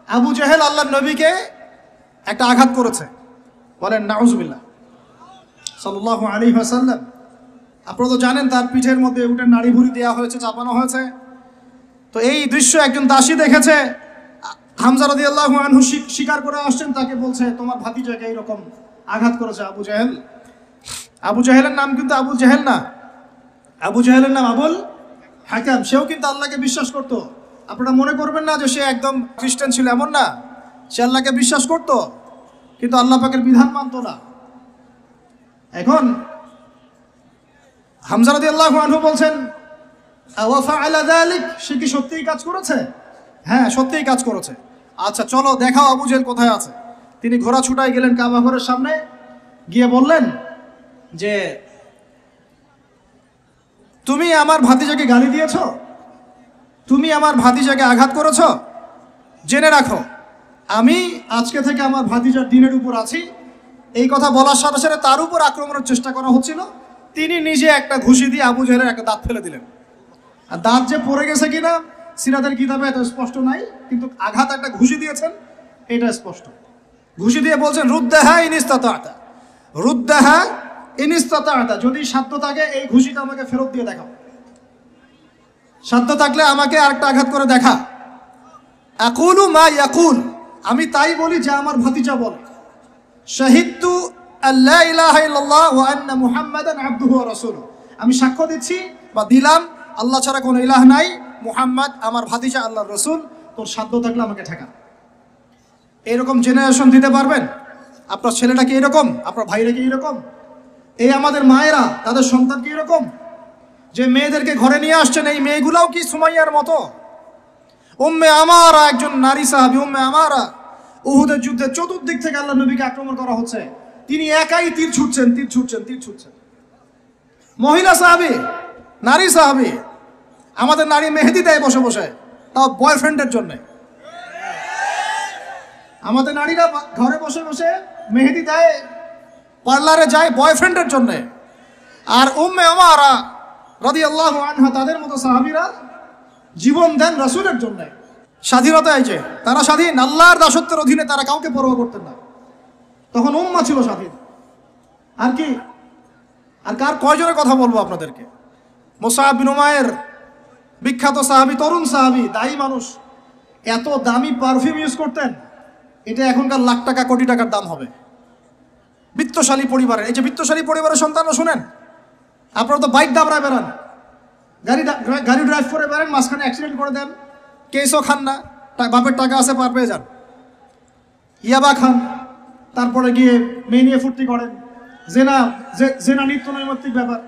আবু জেহেল আল্লাহর নবীকে একটা আঘাত করেছে, বলেন নাউজুবিল্লাহ সাল্লাল্লাহু আলাইহি ওয়াসাল্লাম। আপনারা তো জানেন তার পিঠের মধ্যে উটের নাড়ি ভুড়ি দেওয়া হয়েছে, চাপানো হয়েছে। তো এই দৃশ্য একজন দাসী দেখেছে, হামজা রাদিয়াল্লাহু আনহু স্বীকার করে আসছেন, তাকে বলছে তোমার ভাতিজাকে এইরকম আঘাত করেছে আবু জেহেল। আবু জেহেলের নাম কিন্তু আবু জেহেল না, আবু জেহেলের নাম আবুল হাকাম। সেও কিন্তু আল্লাহকে বিশ্বাস করত। আপনারা মনে করবেন না যে সে একদম খ্রিস্টান ছিল, এমন না। সে আল্লাহকে বিশ্বাস করত, কিন্তু আল্লাহ পাকের বিধান মানত না। এখন হামজা রাদিয়াল্লাহু আনহু বলছেন ওয়া ফাআলা যালিক, সে কি সত্যিই কাজ করেছে? হ্যাঁ, সত্যিই কাজ করেছে। আচ্ছা চলো দেখাও আবু জেহেল কোথায় আছে। তিনি ঘোড়া ছুটায় গেলেন কাবা ঘরের সামনে, গিয়ে বললেন যে তুমি আমার ভাতিজাকে গালি দিয়েছ, তুমি আমার ভাতিজাকে আঘাত করেছ, জেনে রাখো আমি আজকে থেকে আমার ভাতিজার দিনের উপর আছি। এই কথা বলার সাথে সাথে তার উপর আক্রমণের চেষ্টা করা হচ্ছিল। তিনি নিজে একটা ঘুষি দিয়ে আবু জেহেলের একটা দাঁত ফেলে দিলেন। আর দাঁত যে পড়ে গেছে কিনা সিরাতের কিতাবে এত স্পষ্ট নাই, কিন্তু আঘাত একটা ঘুষি দিয়েছেন এটা স্পষ্ট। ঘুষি দিয়ে বলছেন রুদ্দাহা ইনিস্তাতা, রুদ্দাহা ইনিস্তাতা, যদি সাধ্য থাকে এই ঘুষিটা আমাকে ফেরত দিয়ে দেখাও, সাধ্য থাকলে আমাকে আরেকটা আঘাত করে দেখা। আকুলু মা ইয়াকুল, আমি তাই বলি যা আমার ভাতিজা বলে। শাহিদতু আল্লা ইলাহা ইল্লাল্লাহ ওয়া আন্না মুহাম্মাদান আবদুহু ওয়া রাসূলুহু, আমি সাক্ষ্য দিচ্ছি বা দিলাম আল্লাহ ছাড়া কোনো ইলাহ নাই, মুহাম্মদ আমার ভাতিজা আল্লাহর রাসূল। তোর সাধ্য থাকলে আমাকে ঠেকা। এরকম জেনারেশন দিতে পারবেন? আপনার ছেলেটা কি এরকম? আপনার ভাইরা কি এরকম? এই আমাদের মায়েরা তাদের সন্তান কি এরকম? যে মেয়েদেরকে ঘরে নিয়ে আসছেন, এই মেয়েগুলাও কি সুমাইয়ার মতো? উম্মে আমারা একজন নারী সাহাবী, উম্মে আমারা উহুদের যুদ্ধে চতুর্দিক থেকে আল্লাহ নবীকে আক্রমণ করা হচ্ছে, তিনি একাই তীর ছুটছেন, তীর ছুটছেন, তীর ছুটছেন। মহিলা সাহাবী, নারী সাহাবী। আমাদের নারী মেহেদি দেয় বসে বসে, তাও বয়ফ্রেন্ডের জন্য। আমাদের নারীরা ঘরে বসে বসে মেহেদি দেয়, পার্লারে যায় বয়ফ্রেন্ডের জন্য। আর উম্মে আমারা রাদিয়াল্লাহু আনহা তাদের মতো সাহাবীরা জীবন দেন রাসূলের জন্য। স্বাধীনতা আছে, তারা স্বাধীন, আল্লাহর দাসত্বের অধীনে তারা কাউকে পরোয়া করতেন না। তখন উম্মাহ ছিল স্বাধীন। আর কি, আর কার কয়জনের কথা বলবো আপনাদেরকে? মুসআব বিন উমাইর, বিখ্যাত সাহাবী, তরুণ সাহাবী, দায়ী মানুষ, এত দামি পারফিউম ইউজ করতেন, এটা এখনকার লাখ টাকা কোটি টাকার দাম হবে। বিত্তশালী পরিবারের, এই যে বিত্তশালী পরিবারের সন্তানরা শুনেন, আপনারা তো বাইক দাবড়ায় বেড়ান, গাড়ি ড্রাইভ করে বেড়ান, মাঝখানে অ্যাক্সিডেন্ট করে দেন, কেসও খান না, বাপের টাকা আছে পার পেয়ে যান, ইয়াবা খান, তারপরে গিয়ে মেয়ে নিয়ে ফুর্তি করেন, জেনা নিত্য নৈমিত্তিক ব্যাপার।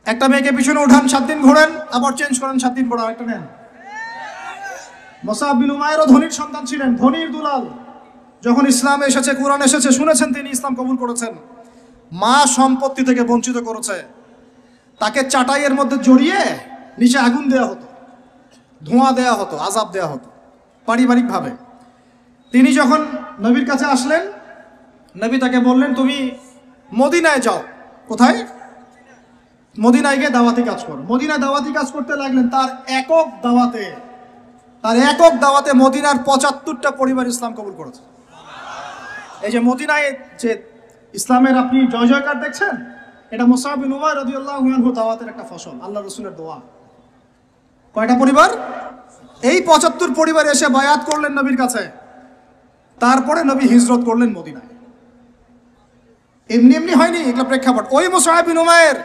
একটা মেয়েকে পিছনে উঠান, 7 দিন ঘোরেন, আবার চেঞ্জ করেন, 7 দিন পর আরেকটা নেন। মুসআব বিন উমাইরও ধনীর সন্তান ছিলেন, ধনীর দুলাল। যখন ইসলাম এসেছে, কোরআন এসেছে, শুনেছেন তিনি ইসলাম কবুল করেছেন। মা সম্পত্তি থেকে বঞ্চিত করেছে, তাকে চাটাইয়ের মধ্যে জড়িয়ে নিচে আগুন দেওয়া হতো, ধোঁয়া দেওয়া হতো, আযাব দেওয়া হতো পারিবারিকভাবে। তিনি যখন নবীর কাছে আসলেন, নবী তাকে বললেন তুমি মদিনায় যাও। কোথায়? মদিনায় গিয়ে দাওয়াতি কাজ করো। মদিনায় দাওয়াতি কাজ করতে লাগলেন। তার একক দাওয়াতে মদিনার 75টা পরিবার ইসলাম কবুল করেছে। এই যে মদিনায় যে ইসলামের আপনি জয় জয়কার দেখছেন, এটা মুসআব বিন উমাইর রাদিয়াল্লাহু আনহু দাওয়াতের একটা ফসল, আল্লাহ রাসূলের দোয়া। কয়টা পরিবার? এই 75 পরিবার এসে বায়াত করলেন নবীর কাছে। তারপরে নবী হিজরত করলেন মদিনায়। এমনি এমনি হয়নি, এগুলো প্রেক্ষাপট। ওই মুসআব বিন উমাইর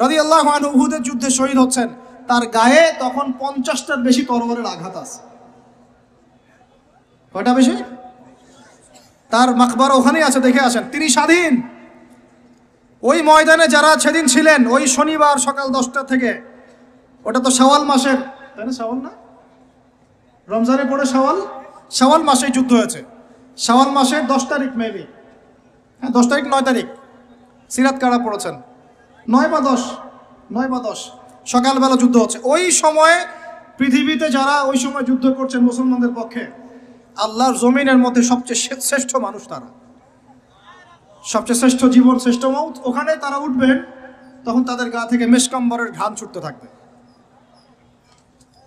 রাদিয়াল্লাহু আনহু উহুদের যুদ্ধে শহীদ হচ্ছেন, তার গায়ে তখন 50টার বেশি তরবারের আঘাত আছে। কয়টা বেশি? তার মাকবারা ওখানেই আছে, দেখে আসেন। তিনি স্বাধীন। ওই ময়দানে যারা সেদিন ছিলেন, ওই শনিবার সকাল 10টা থেকে, ওটা তো শাওয়াল মাসের, তাই না? শাওয়াল না, রমজানের পরে শাওয়াল মাসেই যুদ্ধ হয়েছে। শাওয়াল মাসের 10 তারিখ মেবি, হ্যাঁ 10 তারিখ 9 তারিখ, সিরাত কারা পড়েছেন, 9 বা 10 সকালবেলা যুদ্ধ হচ্ছে। ওই সময়ে পৃথিবীতে যারা ওই সময় যুদ্ধ করছেন মুসলমানদের পক্ষে, আল্লাহর জমিনের মধ্যে সবচেয়ে শ্রেষ্ঠ মানুষ তারা, সবচেয়ে শ্রেষ্ঠ জীবন, শ্রেষ্ঠ মৌত। ওখানে তারা উঠবেন, তখন তাদের গা থেকে মেশকাম্বরের ঘাম ছুটতে থাকবে।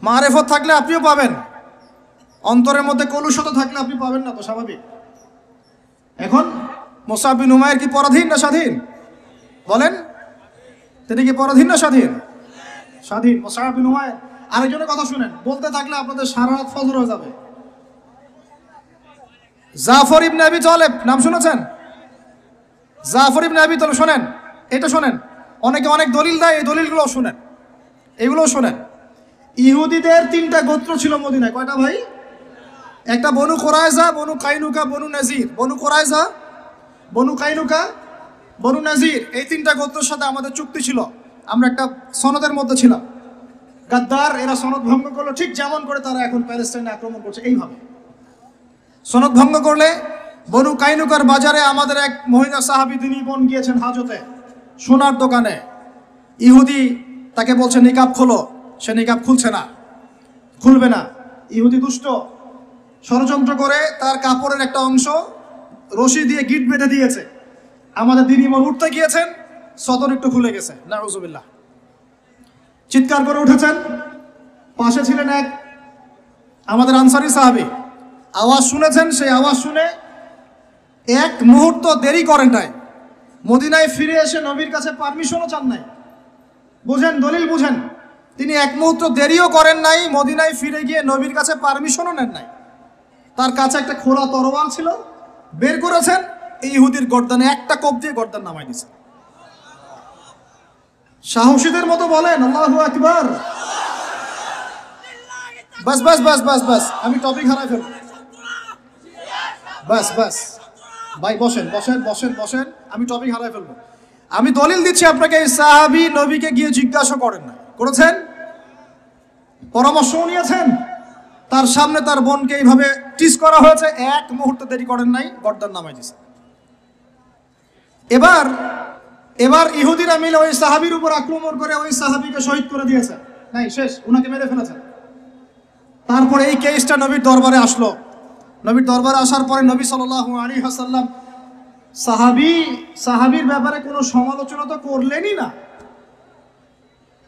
মারেফত থাকলে আপনিও পাবেন। অন্তরের মধ্যে কলুষতা থাকলে আপনি পাবেন না, তো স্বাভাবিক। এখন মুসআব বিন উমাইর কি পরাধীন না স্বাধীন? বলেন, তিনি কি পরাধীন না স্বাধীন? স্বাধীন মুসআব বিন উমাইর। আরেকজনের কথা শুনেন, বলতে থাকলে আপনাদের সারা রাত ফজর হয়ে যাবে। জাফর ইবনে আবি তালেব নাম শুনেছেন? জাফর ইবনে আবি তালেব শোনেন, এটা শোনেন। অনেকে অনেক দলিল দেয়, এই দলিলগুলো শুনেন, এগুলো শোনেন। ইহুদিদের 3টা গোত্র ছিল মদিনায়। কয়টা ভাই? একটা বনু কোরাইজা, বনু কাইনুকা, বনু নাজির। বনু কোরাইজা, বনু কাইনুকা, বনু নাজির, এই 3টা গোত্রের সাথে আমাদের চুক্তি ছিল। আমরা একটা সনদের মধ্যে ছিলাম। গাদ্দার এরা সনদ ভঙ্গ করলো, ঠিক যেমন করে তারা এখন প্যালেস্টাইনে আক্রমণ করছে এইভাবে। সনদ ভঙ্গ করলে বনু কাইনুকার বাজারে আমাদের এক মহিলা সাহাবী, তিনি বোন গিয়েছেন হাজতে, সোনার দোকানে। ইহুদি তাকে বলছে নিকাব খোলো, সে নিকাব খুলছে না, খুলবে না। ইহুদি দুষ্ট, ষড়যন্ত্র করে তার কাপড়ের একটা অংশ রশি দিয়ে গিট বেঁধে দিয়েছে। আমাদের দিনী বোন উঠতে গিয়েছেন, সদর একটু খুলে গেছে, নাউজুবিল্লাহ। চিৎকার করে উঠেছেন। পাশে ছিলেন এক আমাদের আনসারি সাহাবী, আওয়াজ শুনেছেন। সেই আওয়াজ শুনে এক মুহূর্ত দেরি করেন নাই, মদিনায় ফিরে এসে নবীর কাছে পারমিশনও চান নাই। বুঝেন, দলিল বুঝেন। তিনি এক মুহূর্ত দেরিও করেন নাই, মদিনায় ফিরে গিয়ে নবীর কাছে পারমিশনও নেন নাই। তার কাছে একটা খোলা তরোয়াল ছিল, বের করেছেন, এই ইহুদির গর্দানে একটা কোপ দিয়ে গর্দান নামাই দিয়েছে। সাহসীদের মতো বলেন আল্লাহু আকবার। বাস বাস বাস বাস বাস, আমি টপিক হারাই ফেলব। বাস বাস ভাই, বসেন বসেন বসেন বসেন, আমি টপিক হারাই ফেলবো। আমি দলিল দিচ্ছি আপনাকে। এই সাহাবী নবীকে গিয়ে জিজ্ঞাসা করেন না, করেছেন? পরামর্শ নিয়েছেন? তার সামনে তার বোনকে এইভাবে টিস করা হয়েছে, এক মুহূর্ত দেরি করেন নাই, গর্দান নামাই দিয়েছে। এবার এবার ইহুদিরা মিলে ওই সাহাবীর উপর আক্রমণ করে ওই সাহাবীকে শহীদ করে দিয়েছে। নাই, শেষ, উনাকে মেরে ফেলেছেন। তারপরে এই কেসটা নবীর দরবারে আসলো। নবীর দরবারে আসার পরে নবী সাল্লাল্লাহু আলাইহি ওয়াসাল্লাম সাহাবীর ব্যাপারে কোনো সমালোচনা তো করলেনই না।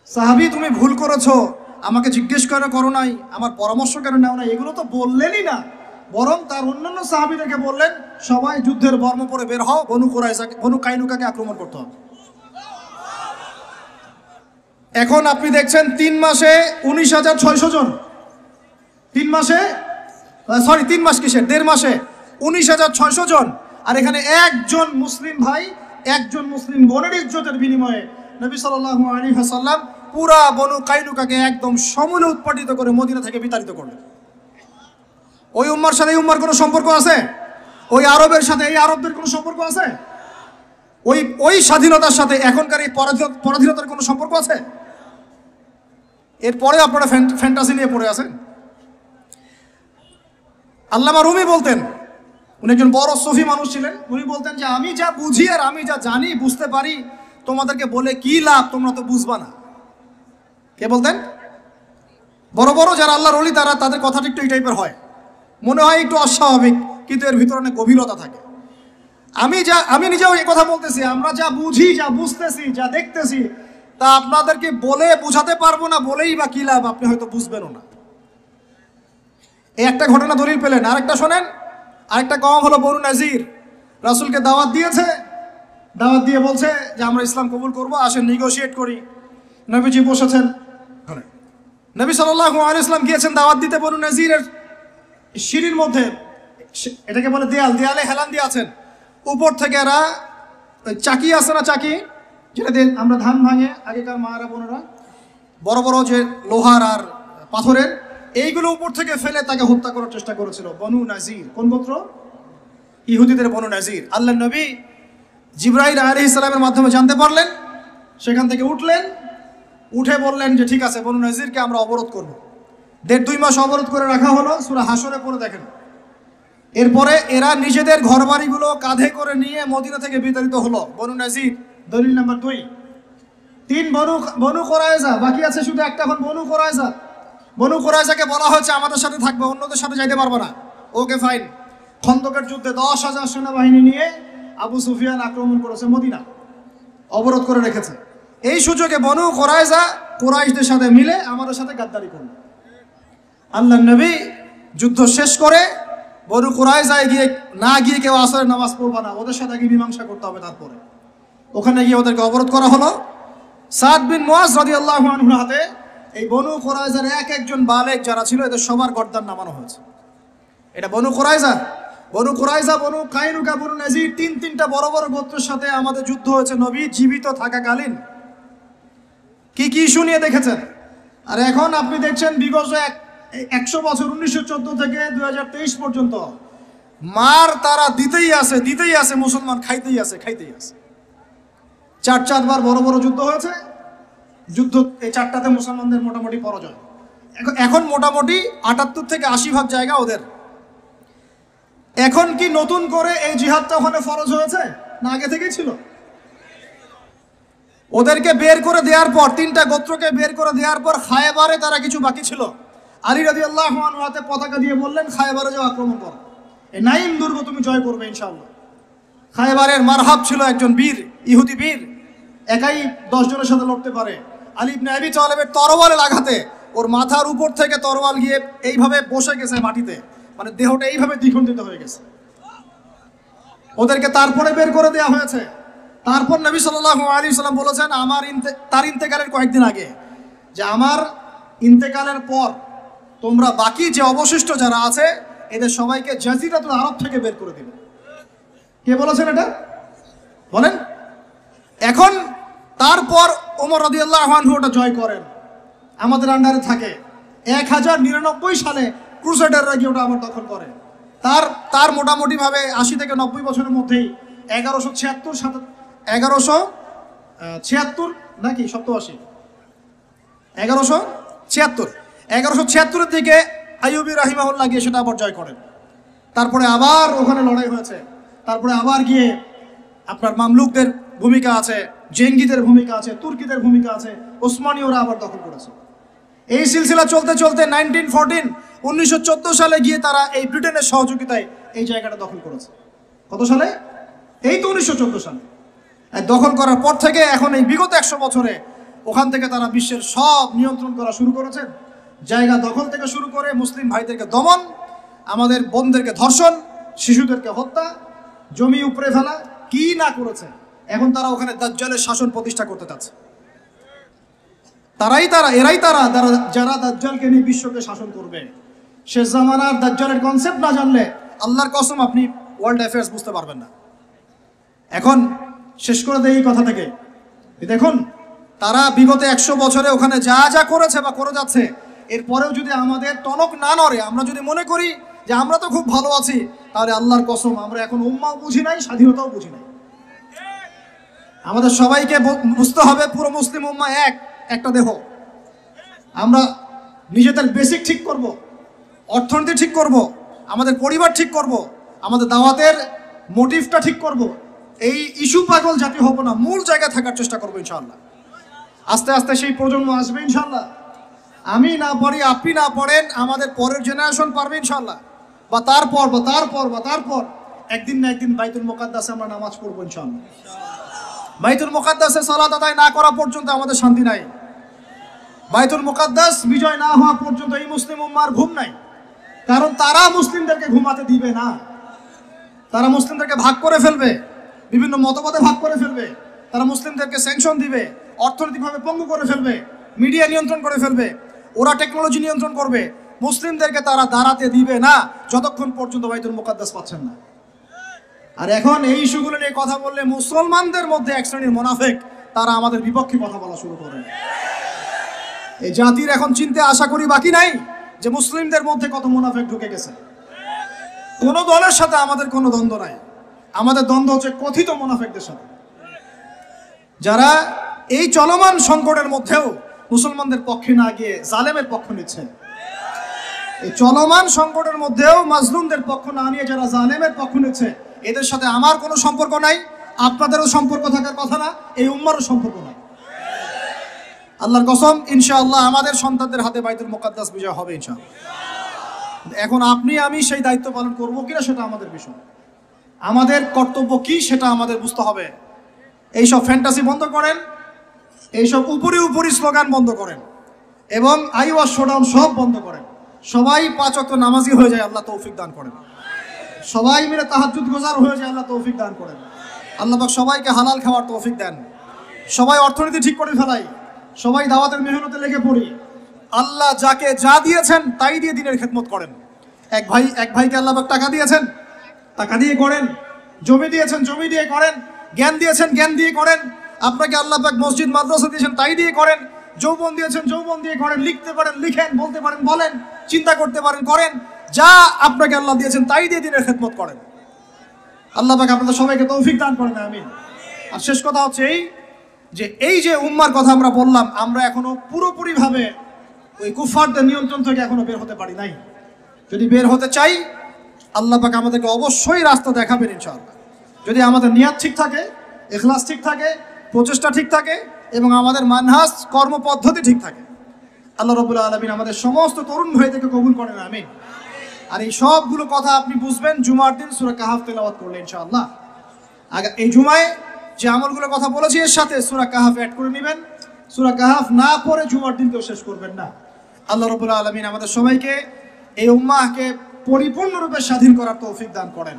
সাহাবী, তুমি ভুল করেছো, আমাকে জিজ্ঞেস করে করো নাই, আমার পরামর্শ কেন নাও না, এগুলো তো বললেনই না। বরং তার অন্যান্য সাহাবীদেরকে বললেন, সবাই যুদ্ধের বর্ম পরে বের হও, বনু কাইনুকাকে আক্রমণ করতে হবে। এখন আপনি দেখছেন 3 মাসে 19,600 জন। 3 মাসে, সরি 3 মাস কিসের, 1.5 মাসে 19,600 জন। আর এখানে একজন মুসলিম ভাই, একজন মুসলিম বোনের ইজ্জতের বিনিময়ে নবী সাল্লাল্লাহু আলাইহি ওয়াসাল্লাম পুরা বনু কাইনুকাকে একদম সমূলে উৎপাটিত করে মদিনা থেকে বিতাড়িত করলেন। ওই উম্মার সাথে এই উম্মার কোনো সম্পর্ক আছে? ওই আরবের সাথে এই আরবদের কোনো সম্পর্ক আছে? ওই স্বাধীনতার সাথে এখনকার এই পরাধীনতার কোনো সম্পর্ক আছে? এরপরে আপনারা ফ্যান্টাসি নিয়ে পড়ে আছেন। আল্লামা রুমি বলতেন, উনি একজন বড় সফি মানুষ ছিলেন। উনি বলতেন যে আমি যা বুঝি আর আমি যা জানি বুঝতে পারি, তোমাদেরকে বলে কি লাভ, তোমরা তো বুঝবা না। কে বলতেন? বড় বড় যারা আল্লাহর ওলি, তাদের কথাটা একটু এই টাইপের হয়, মনে হয় একটু অস্বাভাবিক, কিন্তু এর ভিতরে অনেক গভীরতা থাকে। আমি নিজেও এই কথা বলতেছি, আমরা যা বুঝি, যা বুঝতেছি, যা দেখতেছি, তা আপনাদেরকে বলে বোঝাতে পারবো না, বলেই বা কি লাভ, আপনি হয়তো বুঝবেনও না। এই একটা ঘটনা দলিল পেলেন। আরেকটা শোনেন, আরেকটা কওম হলো বনু নাজির। রাসূলকে দাওয়াত দিয়েছে, দাওয়াত দিয়ে বলছে যে আমরা ইসলাম কবুল করবো, আসেন নেগোশিয়েট করি। নবীজি বসেছেন, নবী সাল্লাল্লাহু আলাইহি ওয়াসাল্লাম গিয়েছেন দাওয়াত দিতে বনু নাজিরের সিঁড়ির মধ্যে, এটাকে বলে দেয়ালে হেলান দিয়ে আছেন। উপর থেকে এরা চাকি আছে না, চাকি যেটা দিয়ে আমরা ধান ভাঙে আগেকার মারা বোনেরা, বড় বড় যে লোহার আর পাথরের, এইগুলো উপর থেকে ফেলে তাকে হত্যা করার চেষ্টা করেছিল বনু নাজির। কোন গোত্র? ইহুদিদের বনু নাজির। আল্লাহ নবী জিবরাইল আলাইহিস সালামের মাধ্যমে জানতে পারলেন, সেখান থেকে উঠলেন, উঠে বললেন যে ঠিক আছে, বনু নাজিরকে আমরা অবরোধ করব। 1.5-2 মাস অবরোধ করে রাখা হলো, সূরা হাসরে পড়ে দেখেন। এরপরে এরা নিজেদের ঘরবাড়িগুলো কাঁধে করে নিয়ে মদিনা থেকে বিতাড়িত হলো। বনু নাজির, দলিল নাম্বার 2। 3 বনু কোরাইজা, বাকি আছে শুধু একটা। এখন বনু কোরাইজাকে বলা হয়েছে আমাদের সাথে থাকবে, অন্যদের সাথে যাইতে পারবে না। Okay fine. খন্দকের যুদ্ধে 10,000 সেনাবাহিনী নিয়ে আবু সুফিয়ান আক্রমণ করেছে মদিনা, অবরোধ করে রেখেছে। এই সুযোগে বনু কোরাইজা কুরাইশদের সাথে মিলে আমাদের সাথে গাদ্দারি করল। আল্লাহর নবী যুদ্ধ শেষ করে বনু কুরাইজায় গিয়ে না গিয়ে কেউ আসরের নামাজ পড়বা না, ওদের সাথে গিয়ে মীমাংসা করতে হবে। তারপরে ওখানে গিয়ে ওদেরকে অবরোধ করা হলো। সাদ বিন মুআজ রাদিয়াল্লাহু আনহুর হাতে এই বনু কুরাইজার এক একজন বালেক যারা ছিল এদের সবার গর্দান নামানো হয়েছে। এটা বনু কুরাইজা, বনু কাইনুকা, বনু নাজির, তিনটা বড় বড় গোত্রের সাথে আমাদের যুদ্ধ হয়েছে নবী জীবিত থাকাকালীন। কি কি ইস্যু নিয়ে দেখেছেন। আর এখন আপনি দেখছেন বিগত 100 বছর 1914 থেকে 2023 পর্যন্ত মার তারা দিতেই আছে, মুসলমান খাইতেই আছে। 4বার বড় বড় যুদ্ধ হয়েছে। যুদ্ধ এই 4টাতে মুসলমানদের মোটামুটি পরাজয়। এখন মোটামুটি 78 থেকে 80% জায়গা ওদের। এখন কি নতুন করে এই জিহাদটা ওখানে ফরজ হয়েছে না আগে থেকেই ছিল? ওদেরকে বের করে দেওয়ার পর, 3টা গোত্রকে বের করে দেওয়ার পর খায়বারে তারা কিছু বাকি ছিল। আলী রাদিয়াল্লাহু আনহু হাতে পতাকা দিয়ে বললেন, খায়বারে যাও, আক্রমণ করো, এই নাইম দুর্গ তুমি জয় করবে ইনশাআল্লাহ। খায়বারের মারহাব ছিল একজন বীর, ইহুদি বীর, একাই 10 জনের সাথে লড়তে পারে। আলী ইবনে আবি তালেবের তরোয়ালের আঘাতে ওর মাথার উপর থেকে তরোয়াল গিয়ে এইভাবে বসে গেছে মাটিতে, মানে দেহটা এইভাবে দ্বিখণ্ডিত হয়ে গেছে। ওদেরকে তারপরে বের করে দেওয়া হয়েছে। তারপর নবী সাল্লাল্লাহু আলাইহি সাল্লাম বলেছেন তার ইন্তেকালের কয়েকদিন আগে যে আমার ইন্তেকালের পর তোমরা বাকি যে অবশিষ্ট যারা আছে এদের সবাইকে জাজিরাতুল আরব থেকে বের করে দিবে। কে বলেছেন এটা বলেন? এখন তারপর ওমর রাদিয়াল্লাহু আনহু ওটা জয় করেন, আমাদের আন্ডারে থাকে। 1099 সালে ক্রুসেডাররা গিয়ে ওটা আবার দখল করে। তার মোটামুটি ভাবে 80 থেকে 90 বছরের মধ্যেই 1176 নাকি 87, 1176 থেকে আইয়ুবী রাহিমাহুল্লাহ গিয়ে সেটা আবার জয় করেন। তারপরে আবার ওখানে লড়াই হয়েছে। তারপরে আবার গিয়ে আপনার মামলুকদের ভূমিকা আছে, জেঙ্গিদের ভূমিকা আছে, তুর্কিদের ভূমিকা আছে, ওসমানীয়রা আবার দখল করেছে। এই সিলসিলা চলতে চলতে 1914 সালে গিয়ে তারা এই ব্রিটেনের সহযোগিতায় এই জায়গাটা দখল করেছে। কত সালে? এই তো 1914 সালে। দখল করার পর থেকে এখন এই বিগত 100 বছরে ওখান থেকে তারা বিশ্বের সব নিয়ন্ত্রণ করা শুরু করেছেন। জায়গা দখল থেকে শুরু করে মুসলিম ভাইদেরকে দমন, আমাদের বোনদেরকে ধর্ষণ, শিশুদেরকে হত্যা, জমি উপড়ে ফেলা, কি না করেছে। এখন তারা ওখানে দাজ্জালের শাসন প্রতিষ্ঠা করতে চাচ্ছে। এরাই তারা যারা দাজ্জালকে নিয়ে বিশ্বকে শাসন করবে। শেষ জামানার দাজ্জালের কনসেপ্ট না জানলে আল্লাহর কসম আপনি ওয়ার্ল্ড অ্যাফেয়ার্স বুঝতে পারবেন না। এখন শেষ করে দেয় এই কথা থেকে, দেখুন তারা বিগত 100 বছরে ওখানে যা যা করেছে বা করে যাচ্ছে, এরপরেও যদি আমাদের টনক না নড়ে, আমরা যদি মনে করি যে আমরা তো খুব ভালো আছি, তাহলে আল্লাহর কসম আমরা এখন উম্মাও বুঝি নাই, স্বাধীনতাও বুঝি নাই। আমাদের সবাইকে বুঝতে হবে পুরো মুসলিম উম্মাহ একটা দেহ। আমরা নিজেদের বেসিক ঠিক করব, অর্থনীতি ঠিক করব, আমাদের পরিবার ঠিক করব, আমাদের দাওয়াতের মোটিভটা ঠিক করব। এই ইস্যু পাগল জাতি হব না, মূল জায়গায় থাকার চেষ্টা করবো ইনশাআল্লাহ। আস্তে আস্তে সেই প্রজন্ম আসবে ইনশাআল্লাহ। আমি না পড়ি, আপনি না পড়েন, আমাদের পরের জেনারেশন পারবে ইনশাআল্লাহ। বা তারপর একদিন না একদিন বাইতুল মুকাদ্দাসে আমরা নামাজ পড়বো ইনশাআল্লাহ। বাইতুল মুকাদ্দাসে সালাত আদায় না করা পর্যন্ত আমাদের শান্তি নাই। বাইতুল মুকাদ্দাস বিজয় না হওয়া পর্যন্ত এই মুসলিম উম্মার ঘুম নাই। কারণ তারা মুসলিমদেরকে ঘুমাতে দিবে না। তারা মুসলিমদেরকে ভাগ করে ফেলবে, বিভিন্ন মতবাদে ভাগ করে ফেলবে। তারা মুসলিমদেরকে স্যাংশন দিবে, অর্থনৈতিকভাবে পঙ্গু করে ফেলবে, মিডিয়া নিয়ন্ত্রণ করে ফেলবে, ওরা টেকনোলজি নিয়ন্ত্রণ করবে। মুসলিমদেরকে তারা দাঁড়াতে দিবে না যতক্ষণ পর্যন্ত বাইতুল মুকাদ্দাস পাচ্ছেন না। আর এখন এই ইস্যুগুলো নিয়ে কথা বললে মুসলমানদের মধ্যে এক শ্রেণীর মুনাফিক তারা আমাদের বিপক্ষে কথা বলা শুরু করে। এই জাতির এখন চিনতে আশা করি বাকি নাই যে মুসলিমদের মধ্যে কত মুনাফিক ঢুকে গেছে। কোন দলের সাথে আমাদের কোনো দ্বন্দ্ব নাই, আমাদের দ্বন্দ্ব হচ্ছে কথিত মুনাফিকদের সাথে, যারা এই চলমান সংকটের মধ্যেও মুসলমানদের পক্ষে না গিয়ে জালেমের পক্ষ নিচ্ছে। এই চলমান সংকটের মধ্যেও মাজলুমদের পক্ষ না নিয়ে যারা জালেমের পক্ষ নিচ্ছে, এদের সাথে আমার কোনো সম্পর্ক নাই, আপনাদেরও সম্পর্ক থাকার কথা না, এই উম্মারও সম্পর্ক নাই। আল্লাহর কসম ইনশাআল্লাহ আমাদের সন্তানদের হাতে বাইতুল মুকাদ্দাস বিজয় হবে ইনশাআল্লাহ। এখন আপনি আমি সেই দায়িত্ব পালন করবো কিনা সেটা আমাদের বিষয়। আমাদের কর্তব্য কি সেটা আমাদের বুঝতে হবে। এইসব ফ্যান্টাসি বন্ধ করেন, এইসব উপরি স্লোগান বন্ধ করেন এবং আই ওয়াজ শোডাউন সব বন্ধ করেন। সবাই 5 ওয়াক্ত নামাজি হয়ে যায়, আল্লাহ তৌফিক দান করেন। সবাই মিলে তাহাজ্জুদ গুজার হয়ে যায়, আল্লাহ তৌফিক দান করেন। আল্লাহ পাক সবাইকে হালাল খাওয়ার তৌফিক দেন। সবাই অর্থনীতি ঠিক করে ফেলাই, সবাই দাওয়াতের মেহনতে লেগে পড়ি। আল্লাহ যাকে যা দিয়েছেন তাই দিয়ে দিনের খেদমত করেন। এক ভাইকে আল্লাহ পাক টাকা দিয়েছেন, টাকা দিয়ে করেন। জমি দিয়েছেন, জমি দিয়ে করেন। জ্ঞান দিয়েছেন, জ্ঞান দিয়ে করেন। আপনাকে আল্লাহ পাক মসজিদ মাদ্রাসা দিয়েছেন, তাই দিয়ে করেন। যৌবন দিয়েছেন, যৌবন দিয়ে করেন। লিখতে পারেন লিখেন, বলতে পারেন বলেন, চিন্তা করতে পারেন করেন। যা আপনাকে আল্লাহ দিয়েছেন তাই দিয়ে দিনের খেদমত করেন। আল্লাহ পাক আপনাদের সবাইকে তৌফিক দান করেন, আমিন। আর শেষ কথা হচ্ছে এই যে উম্মার কথা আমরা বললাম, আমরা এখনো পুরোপুরিভাবে ওই কুফারদের নিয়ন্ত্রণ থেকে এখনো বের হতে পারি নাই। যদি বের হতে চাই, আল্লাহ পাক আমাদেরকে অবশ্যই রাস্তা দেখাবেন ইনশাআল্লাহ। যদি আমাদের নিয়াত ঠিক থাকে, ইখলাস ঠিক থাকে, প্রচেষ্টা ঠিক থাকে এবং আমাদের মানহাজ কর্মপদ্ধতি ঠিক থাকে। আল্লাহ রাব্বুল আলামিন আমাদের সমস্ত তরুণ ভাইদেরকে কবুল করেন, আমিন। আর এই সবগুলো কথা আপনি বুঝবেন জুমার দিন সূরা কাহাফ তেলাওয়াত করলে ইনশাআল্লাহ। এই জুমায় যে আমলগুলোর কথা বলেছি এর সাথে সূরা কাহাফ অ্যাড করে নেবেন। সূরা কাহাফ না পড়ে জুমার দিন কেউ শেষ করবেন না। আল্লাহ রাব্বুল আলামিন আমাদের সবাইকে এই উম্মাহকে পরিপূর্ণরূপে স্বাধীন করার তৌফিক দান করেন।